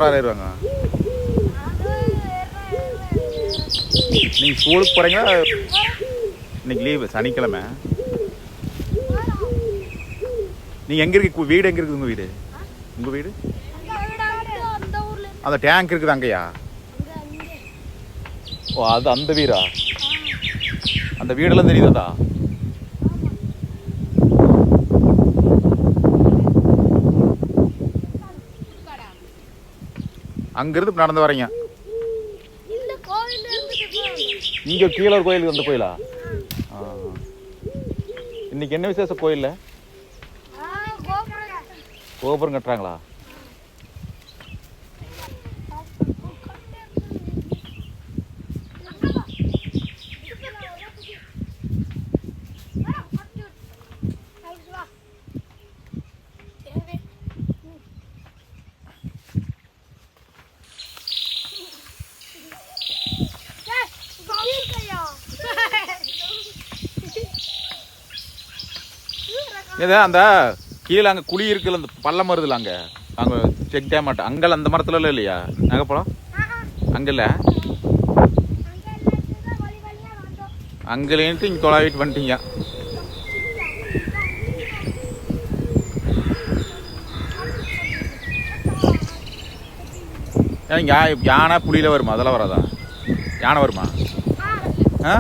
ஏறுவாங்க. நீங்கள் ஸ்கூலுக்கு போகிறீங்களா? இன்னைக்கு லீவு, சனிக்கிழமை. நீங்கள் எங்கே இருக்கு வீடு? எங்கே இருக்குது உங்கள் வீடு? உங்கள் வீடு அந்த டேங்க் இருக்குது அங்கேயா? ஓ, அது அந்த வீடா? அந்த வீடெல்லாம் தெரியுதா? அங்கிருந்து நடந்து வரீங்க? இங்க கீழே ஒரு கோயிலுக்கு, அந்த கோயிலா? இன்னைக்கு என்ன விசேஷம் கோயில்ல? கோபுரம் கட்டுறாங்களா? ஏதா அந்த கீழே அங்கே குழி இருக்குல்ல, அந்த பள்ளம் வருதுல்ல, அங்கே செக் டேம் மாட்டேன் அங்கே அந்த மரத்துல இல்லையா நகைப்பழம்? அங்கே இல்லை, அங்கேலேன்ட்டு இங்கே தொலைவிட்டு வந்துட்டீங்க. யானை புலியில் வருமா? அதெல்லாம் வராதா? யானை வருமா? ஆ